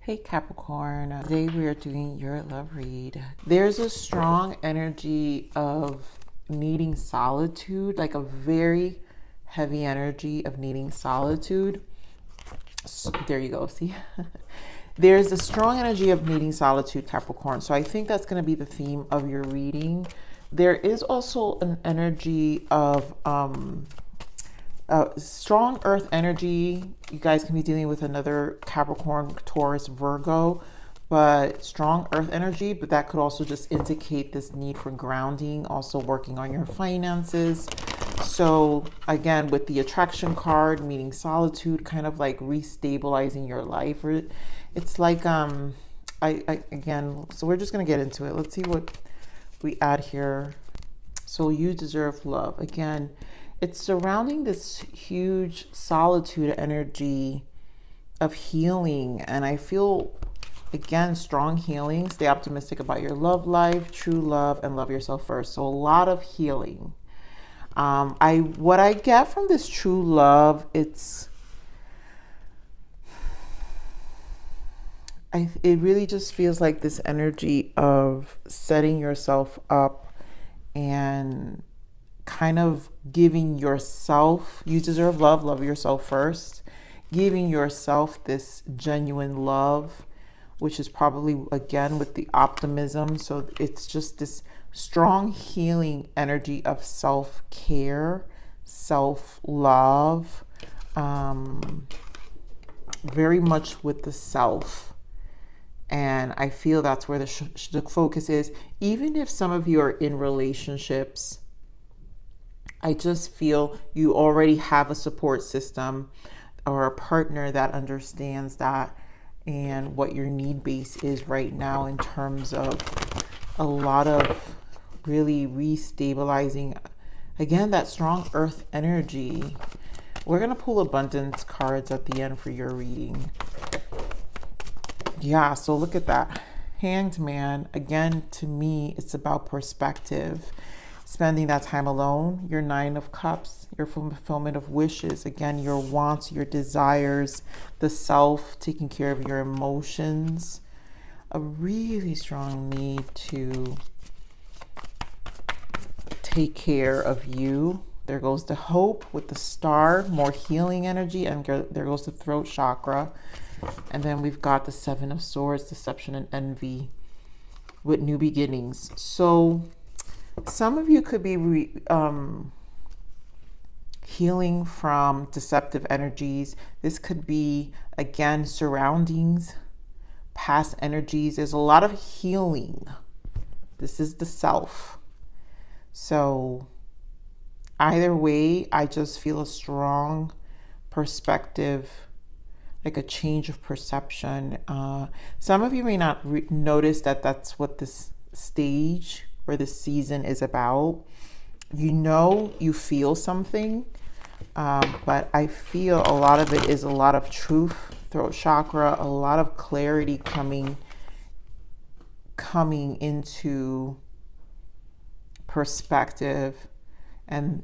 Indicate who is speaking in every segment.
Speaker 1: Hey Capricorn, today we are doing your love read. There's a strong energy of needing solitude, like a very heavy energy of needing solitude. So, there you go, see? There's a strong energy of needing solitude, Capricorn. So I think that's going to be the theme of your reading. There is also an energy of strong earth energy. You guys can be dealing with another Capricorn, Taurus, Virgo, but strong earth energy. But that could also just indicate this need for grounding, also working on your finances. So again, with the attraction card, meaning solitude, kind of like restabilizing your life. Or it's like, again, so we're just going to get into it. Let's see what we add here. So you deserve love. Again, it's surrounding this huge solitude energy of healing. And I feel, again, strong healing. Stay optimistic about your love life, true love, and love yourself first. So a lot of healing. What I get from this true love, it really just feels like this energy of setting yourself up and kind of giving yourself, you deserve love, love yourself first, giving yourself this genuine love, which is probably, again, with the optimism. So it's just this strong healing energy of self-care, self-love, very much with the self. And I feel that's where the focus is. Even if some of you are in relationships, I just feel you already have a support system or a partner that understands that and what your need base is right now in terms of a lot of really restabilizing, again, that strong earth energy. We're going to pull abundance cards at the end for your reading. Yeah, so look at that. Hanged Man. Again, to me, it's about perspective. Spending that time alone, your 9 of Cups, your fulfillment of wishes, again, your wants, your desires, the self, taking care of your emotions, a really strong need to take care of you. There goes the hope with the star, more healing energy, and there goes the throat chakra. And then we've got the 7 of Swords, deception and envy with new beginnings. So some of you could be healing from deceptive energies. This could be, again, surroundings, past energies. There's a lot of healing. This is the self. So either way, I just feel a strong perspective, like a change of perception. Some of you may not notice that that's what this stage or this season is about. You know, you feel something, but I feel a lot of it is a lot of truth, throat chakra, a lot of clarity coming into perspective, and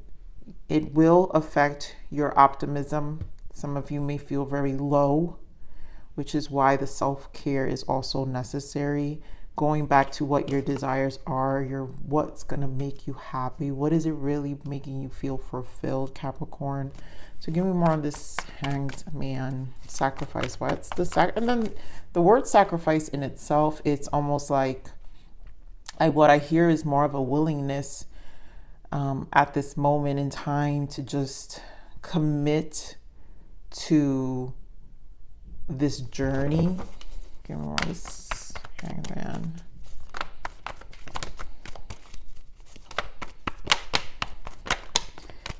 Speaker 1: it will affect your optimism. Some of you may feel very low, which is why the self-care is also necessary. Going back to what your desires are, what's going to make you happy. What is it really making you feel fulfilled, Capricorn? So give me more on this Hanged Man. Sacrifice. What's the and then the word sacrifice in itself, it's almost like what I hear is more of a willingness at this moment in time to just commit to this journey. Give me more of this Hanged Man.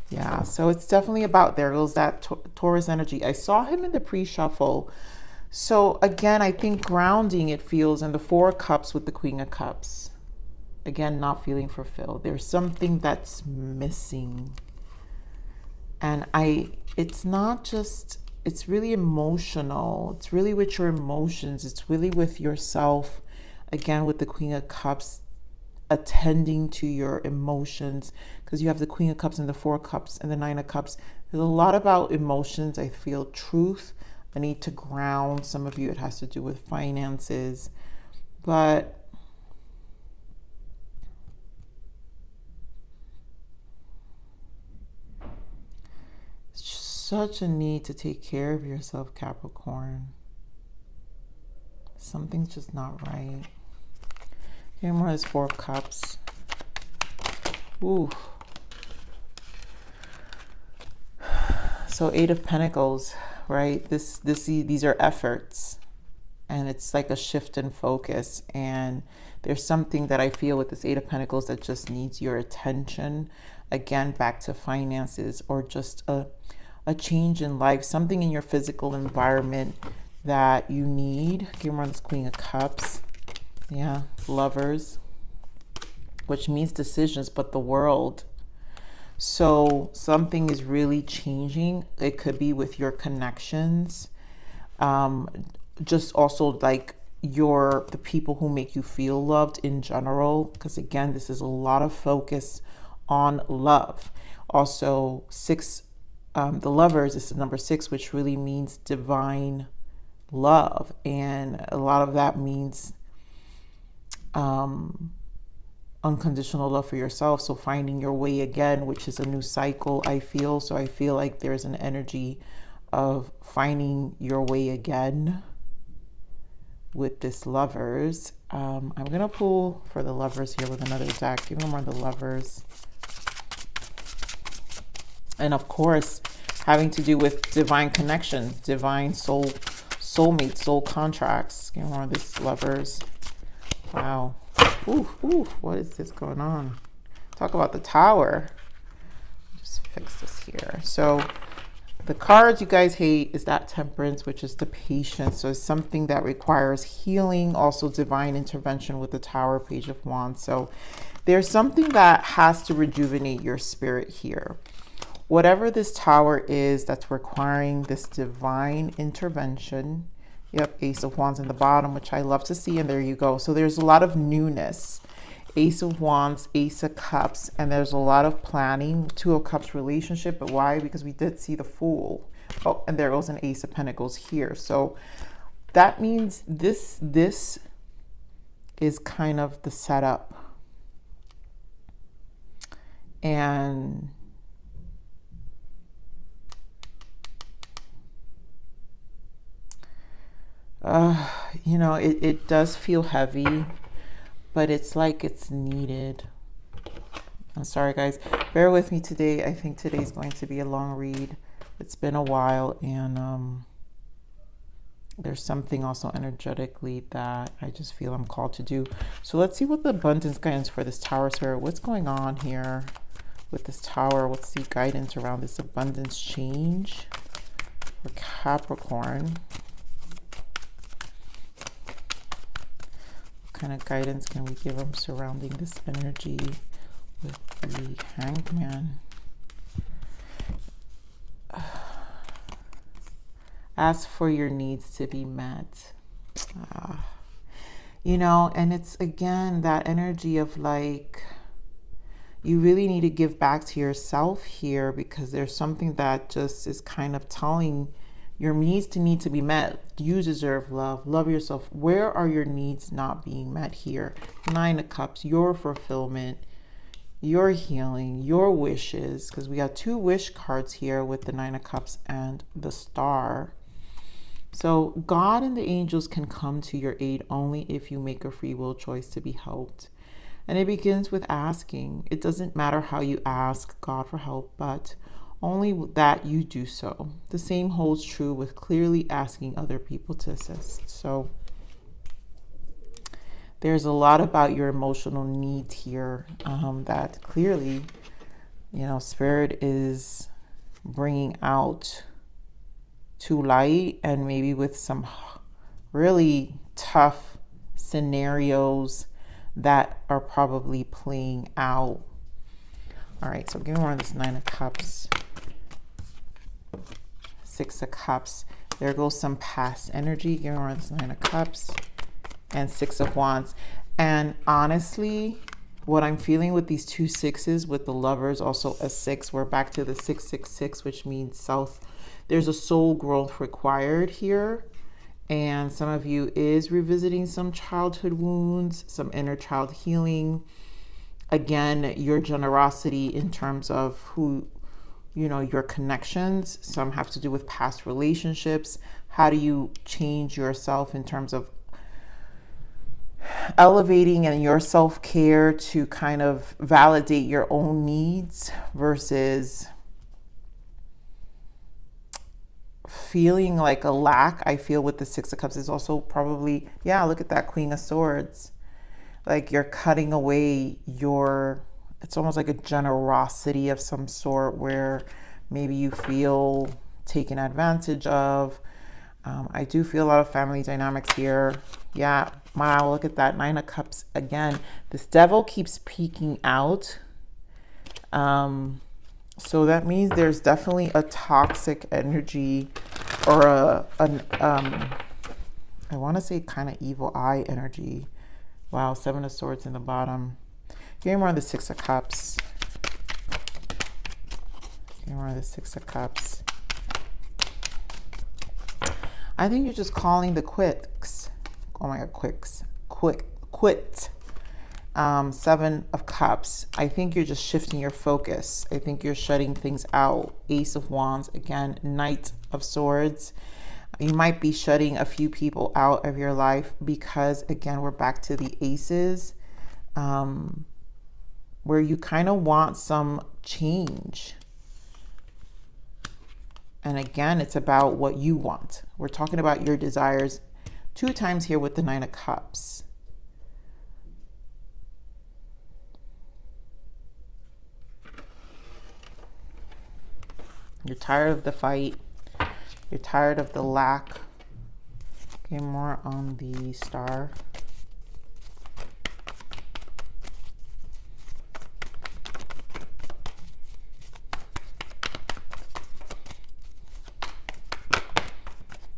Speaker 1: Yeah, so it's definitely about, there goes that Taurus energy. I saw him in the pre-shuffle. So again, I think grounding, it feels, in the 4 of Cups with the Queen of Cups. Again, not feeling fulfilled. There's something that's missing. And it's not just, it's really emotional. It's really with your emotions. It's really with yourself. Again, with the Queen of Cups, attending to your emotions, because you have the Queen of Cups and the 4 of Cups and the 9 of Cups. There's a lot about emotions. I feel truth, a need to ground. Some of you, it has to do with finances, but such a need to take care of yourself, Capricorn. Something's just not right. Here more is Four of Cups. Ooh. So Eight of Pentacles, right? These are efforts, and it's like a shift in focus. And there's something that I feel with this Eight of Pentacles that just needs your attention. Again, back to finances, or just a change in life, something in your physical environment that you need. Give me this Queen of Cups. Yeah, Lovers, which means decisions, but the world. So something is really changing. It could be with your connections, just also like the people who make you feel loved in general, because again, this is a lot of focus on love. Also, the Lovers is the number 6, which really means divine love, and a lot of that means unconditional love for yourself. So finding your way again, which is a new cycle, I feel. So I feel like there's an energy of finding your way again with this Lovers. I'm gonna pull for the Lovers here with another deck. Give me more of the Lovers. And of course, having to do with divine connections, divine soulmate, soul contracts. Give me more of this Lovers. Wow. Ooh, what is this going on? Talk about the Tower. Just fix this here. So the cards you guys hate is that Temperance, which is the Patience. So it's something that requires healing, also divine intervention with the Tower, Page of Wands. So there's something that has to rejuvenate your spirit here. Whatever this Tower is that's requiring this divine intervention. Yep, Ace of Wands in the bottom, which I love to see. And there you go. So there's a lot of newness. Ace of Wands, Ace of Cups, and there's a lot of planning. Two of Cups relationship, but why? Because we did see the Fool. Oh, and there goes an Ace of Pentacles here. So that means this is kind of the setup. And you know, it does feel heavy, but it's like it's needed. I'm sorry, guys. Bear with me today. I think today's going to be a long read. It's been a while, and there's something also energetically that I just feel I'm called to do. So let's see what the abundance guidance for this Tower Spirit. What's going on here with this Tower? What's the guidance around this abundance change for Capricorn? What kind of guidance can we give them surrounding this energy with the Hanged Man? Ask for your needs to be met. You know, and it's again that energy of like, you really need to give back to yourself here, because there's something that just is kind of telling your needs to need to be met. You deserve love. Love yourself. Where are your needs not being met here? Nine of Cups, your fulfillment, your healing, your wishes, because we got two wish cards here with the Nine of Cups and the Star. So God and the angels can come to your aid only if you make a free will choice to be helped. And it begins with asking. It doesn't matter how you ask God for help, but only that you do so. The same holds true with clearly asking other people to assist. So there's a lot about your emotional needs here that clearly, you know, Spirit is bringing out to light, and maybe with some really tough scenarios that are probably playing out. All right, so give me more of this Nine of Cups. Six of Cups. There goes some past energy. Give me more of this Nine of Cups. And Six of Wands. And honestly, what I'm feeling with these two sixes, with the Lovers, also a 6, we're back to the 666, which means there's a soul growth required here. And some of you is revisiting some childhood wounds, some inner child healing. Again, your generosity in terms of who, you know, your connections. Some have to do with past relationships. How do you change yourself in terms of elevating and your self-care to kind of validate your own needs versus feeling like a lack. I feel with the Six of Cups is also probably, yeah, look at that Queen of Swords. Like you're cutting away your, it's almost like a generosity of some sort where maybe you feel taken advantage of. I do feel a lot of family dynamics here. Yeah, wow, look at that Nine of Cups again. This Devil keeps peeking out. So that means there's definitely a toxic energy or I want to say kind of evil eye energy. Wow, Seven of Swords in the bottom. Give me more of the Six of Cups. Give me more of the Six of Cups. I think you're just calling the quits. Oh my God, quit. Seven of Cups. I think you're just shifting your focus. I think you're shutting things out. Ace of Wands, again, Knight of Swords. You might be shutting a few people out of your life because, again, we're back to the aces, where you kind of want some change. And again, it's about what you want. We're talking about your desires 2 times here with the Nine of Cups. You're tired of the fight. You're tired of the lack. Okay, more on the Star.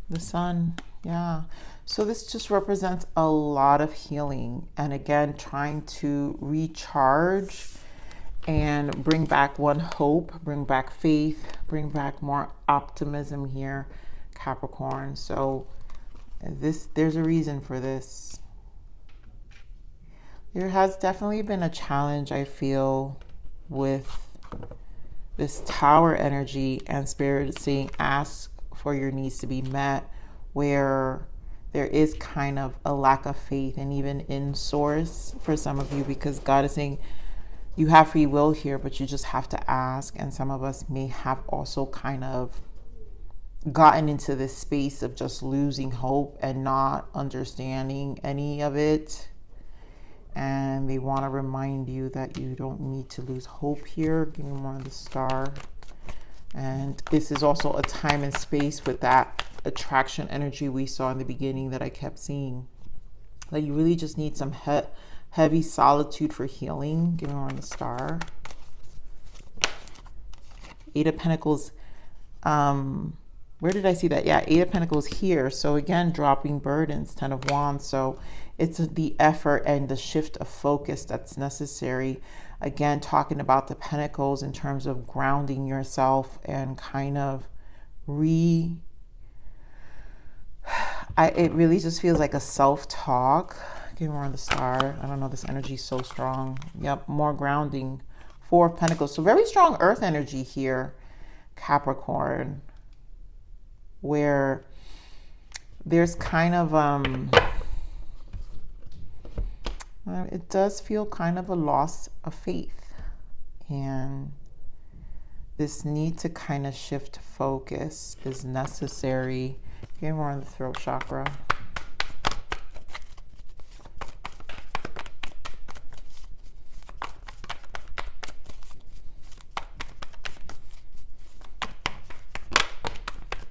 Speaker 1: The Sun, yeah. So this just represents a lot of healing. And again, trying to recharge and bring back one hope, bring back faith, bring back more optimism here, Capricorn. So there's a reason for this. There has definitely been a challenge, I feel, with this Tower energy and Spirit saying ask for your needs to be met, where there is kind of a lack of faith and even in source for some of you, because God is saying you have free will here, but you just have to ask. And some of us may have also kind of gotten into this space of just losing hope and not understanding any of it. And they want to remind you that you don't need to lose hope here. Give me more of the Star. And this is also a time and space with that attraction energy we saw in the beginning that I kept seeing. Like you really just need some heavy solitude for healing. Give me more on the Star. Eight of Pentacles. Where did I see that? Yeah, Eight of Pentacles here. So again, dropping burdens. Ten of Wands. So it's the effort and the shift of focus that's necessary. Again, talking about the Pentacles in terms of grounding yourself and kind of it really just feels like a self-talk. Give me more on the Star. I don't know, this energy is so strong. Yep, more grounding. Four of Pentacles. So very strong earth energy here, Capricorn, where there's kind of it does feel kind of a loss of faith, and this need to kind of shift focus is necessary. Get more on the throat chakra.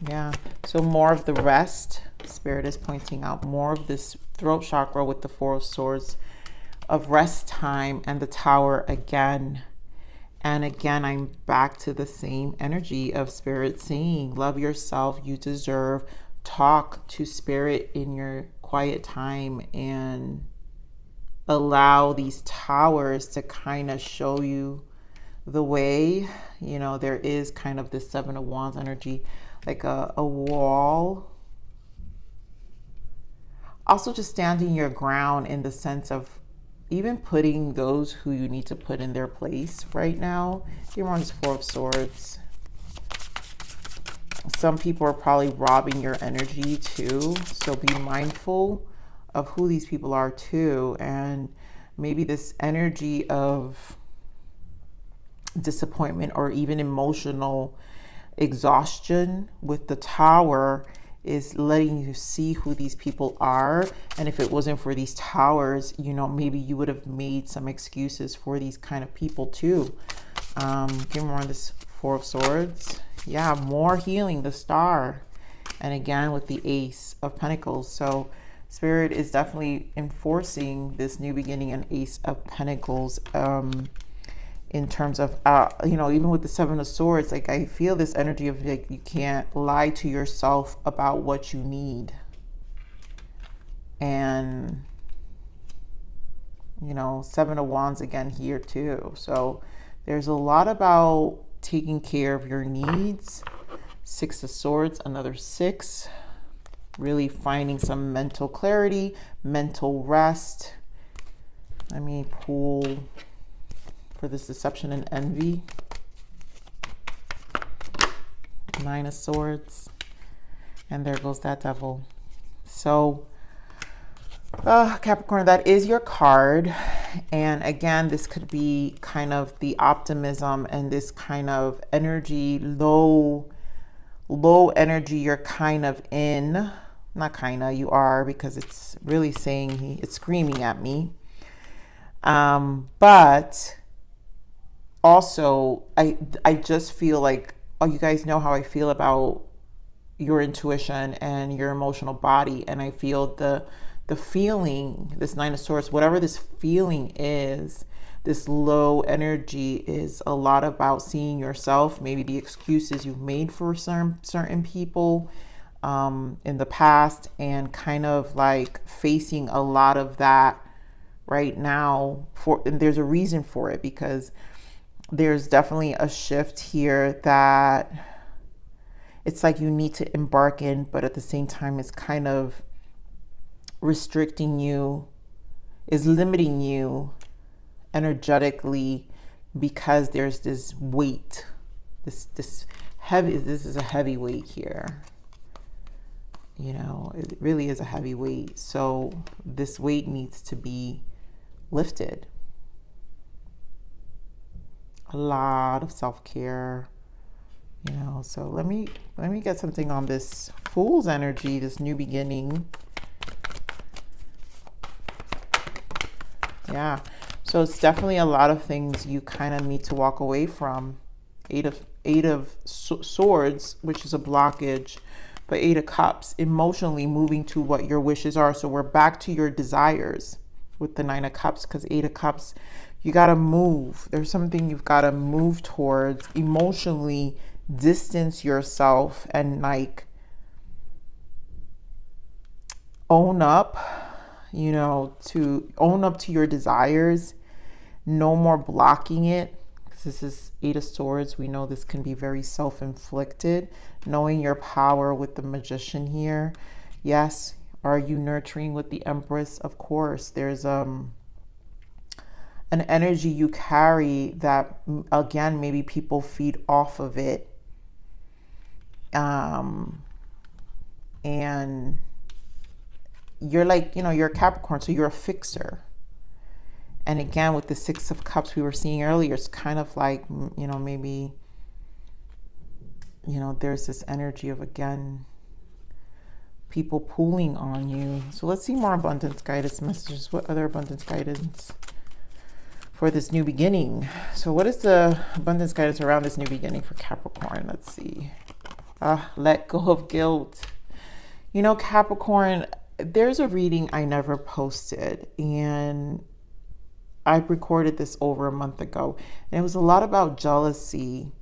Speaker 1: Yeah, so more of the rest. Spirit is pointing out more of this throat chakra with the Four of Swords of rest time and the Tower again. And again, I'm back to the same energy of Spirit saying, love yourself, you deserve. Talk to Spirit in your quiet time and allow these towers to kind of show you the way. You know, there is kind of this Seven of Wands energy. like a wall. Also just standing your ground in the sense of even putting those who you need to put in their place right now. You're on this Four of Swords. Some people are probably robbing your energy too. So be mindful of who these people are too. And maybe this energy of disappointment or even emotional exhaustion with the Tower is letting you see who these people are. And if it wasn't for these towers, you know, maybe you would have made some excuses for these kind of people too. Give me more on this Four of Swords. Yeah, more healing, the Star. And again with the Ace of Pentacles. So Spirit is definitely enforcing this new beginning and Ace of Pentacles. In terms of, you know, even with the Seven of Swords, like I feel this energy of like you can't lie to yourself about what you need. And, you know, Seven of Wands again here too. So there's a lot about taking care of your needs. Six of Swords, another 6. Really finding some mental clarity, mental rest. Let me pull for this deception and envy. Nine of Swords. And there goes that Devil. So, Capricorn, that is your card. And again, this could be kind of the optimism and this kind of energy, low energy you're kind of in. Not kind of, you are, because it's really saying, it's screaming at me. But also, I just feel like, oh, you guys know how I feel about your intuition and your emotional body. And I feel the feeling, this Nine of Swords, whatever this feeling is, this low energy is a lot about seeing yourself, maybe the excuses you've made for certain people in the past, and kind of like facing a lot of that right now. And there's a reason for it, because there's definitely a shift here that it's like you need to embark in, but at the same time, it's kind of restricting you, is limiting you energetically, because there's this weight, this is a heavy weight here. You know, it really is a heavy weight. So this weight needs to be lifted. A lot of self-care, you know. So let me get something on this Fool's energy, this new beginning. Yeah, so it's definitely a lot of things you kind of need to walk away from. Eight of Swords, which is a blockage, but Eight of Cups, emotionally moving to what your wishes are. So we're back to your desires with the Nine of Cups, because Eight of Cups, you got to move. There's something you've got to move towards, emotionally distance yourself and like own up, you know, to own up to your desires. No more blocking it. This is Eight of Swords. We know this can be very self-inflicted. Knowing your power with the Magician here. Yes. Are you nurturing with the Empress? Of course. There's an energy you carry that, again, maybe people feed off of it. And you're like, you know, you're a Capricorn, so you're a fixer. And again, with the Six of Cups we were seeing earlier, it's kind of like, you know, maybe, you know, there's this energy of, again, people pulling on you. So let's see more abundance guidance messages. What other abundance guidance for this new beginning? So what is the abundance guidance around this new beginning for Capricorn? Let's see. Let go of guilt. You know, Capricorn, there's a reading I never posted, and I recorded this over a month ago, and it was a lot about jealousy.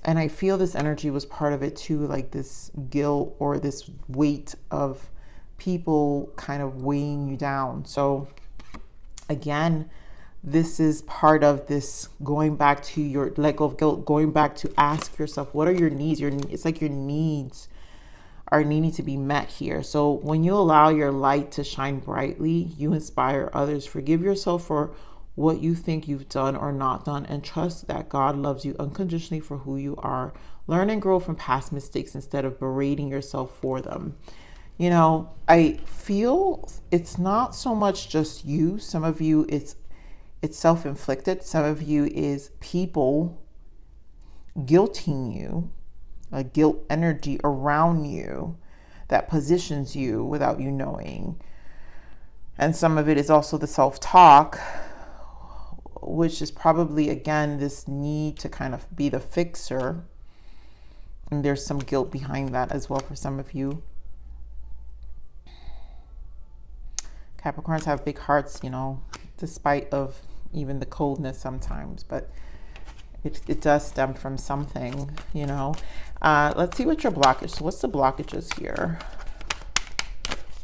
Speaker 1: And I feel this energy was part of it too, like this guilt or this weight of people kind of weighing you down. So again, this is part of this going back to your, let go of guilt, going back to ask yourself, what are your needs? It's like your needs are needing to be met here. So when you allow your light to shine brightly, you inspire others. Forgive yourself for what you think you've done or not done, and trust that God loves you unconditionally for who you are. Learn and grow from past mistakes instead of berating yourself for them. You know, I feel it's not so much just you. Some of you, it's self-inflicted. Some of you is people guilting you, a guilt energy around you that positions you without you knowing. And some of it is also the self-talk, which is probably, again, this need to kind of be the fixer. And there's some guilt behind that as well for some of you. Capricorns have big hearts, you know, despite of even the coldness sometimes, but it does stem from something, you know. Let's see what your blockage. So what's the blockages here?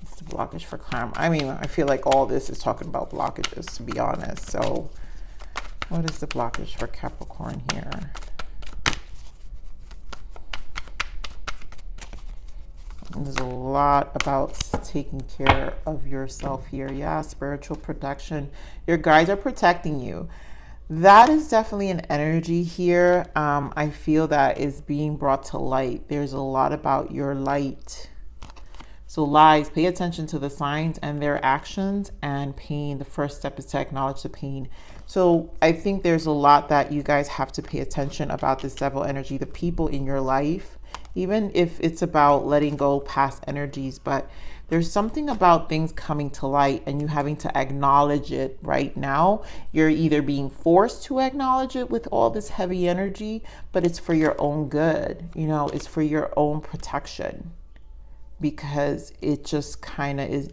Speaker 1: What's the blockage for karma? I mean, I feel like all this is talking about blockages, to be honest. So what is the blockage for Capricorn here? There's a lot about taking care of yourself here. Yeah, spiritual protection. Your guides are protecting you. That is definitely an energy here. I feel that is being brought to light. There's a lot about your light. So lies, pay attention to the signs and their actions, and pain. The first step is to acknowledge the pain. So I think there's a lot that you guys have to pay attention about this devil energy, the people in your life, even if it's about letting go past energies. But there's something about things coming to light and you having to acknowledge it right now. You're either being forced to acknowledge it with all this heavy energy, but it's for your own good. You know, it's for your own protection, because it just kind of is,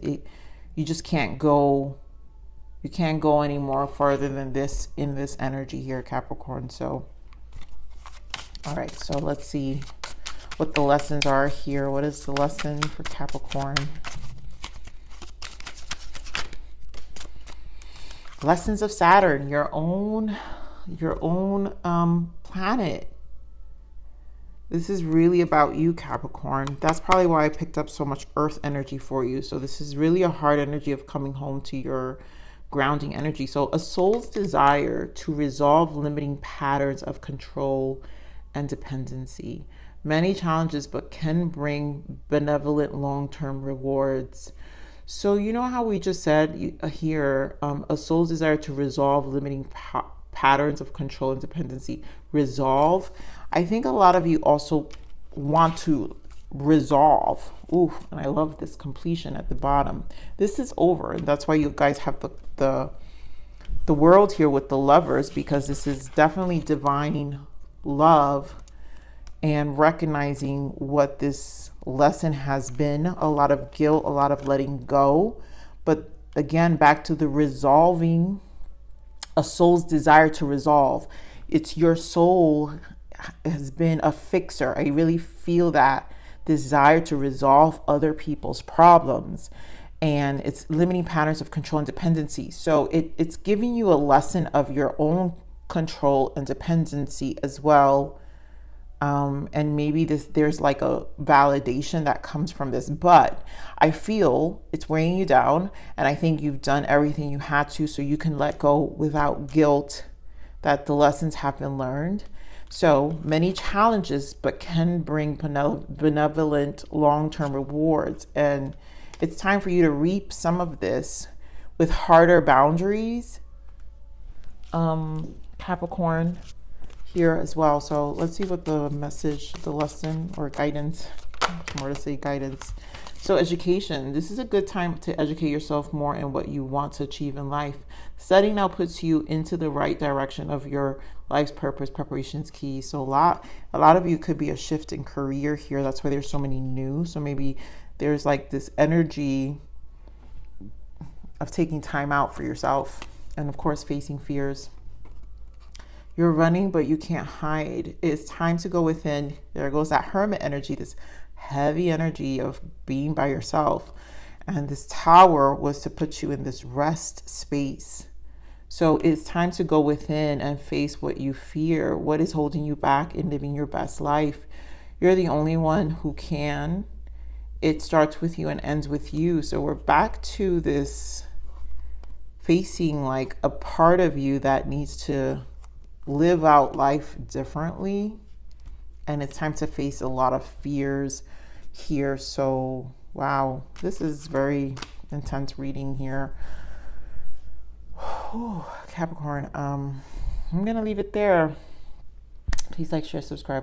Speaker 1: you just can't go, you can't go any more further than this in this energy here, Capricorn. So, all right, so let's see what the lessons are here. What is the lesson for Capricorn? Lessons of Saturn, your own planet. This is really about you, Capricorn. That's probably why I picked up so much earth energy for you. So this is really a hard energy of coming home to your grounding energy. So a soul's desire to resolve limiting patterns of control and dependency. Many challenges, but can bring benevolent long-term rewards. So you know how we just said here, a soul's desire to resolve limiting patterns of control and dependency. Resolve. I think a lot of you also want to resolve. Ooh, and I love this completion at the bottom. This is over. And that's why you guys have the world here with the Lovers, because this is definitely divine love and recognizing what this lesson has been. A lot of guilt, a lot of letting go. But again, back to the resolving, a soul's desire to resolve. It's your soul has been a fixer. I really feel that desire to resolve other people's problems, and it's limiting patterns of control and dependency. So it's giving you a lesson of your own control and dependency as well. And maybe there's like a validation that comes from this, but I feel it's weighing you down, and I think you've done everything you had to so you can let go without guilt, that the lessons have been learned. So many challenges, but can bring benevolent long-term rewards. And it's time for you to reap some of this with harder boundaries, Capricorn, here as well. So let's see what the message, the lesson, or guidance, more to say guidance. So education, this is a good time to educate yourself more in what you want to achieve in life. Studying now puts you into the right direction of your life's purpose. Preparation is key. So a lot of you could be a shift in career here. That's why there's so many new. So maybe there's like this energy of taking time out for yourself, and of course facing fears. You're running, but you can't hide. It's time to go within. There goes that hermit energy, this heavy energy of being by yourself. And this tower was to put you in this rest space. So it's time to go within and face what you fear. What is holding you back in living your best life? You're the only one who can. It starts with you and ends with you. So we're back to this facing like a part of you that needs to live out life differently. And it's time to face a lot of fears here. So, wow, this is very intense reading here. Capricorn, I'm going to leave it there. Please like, share, subscribe.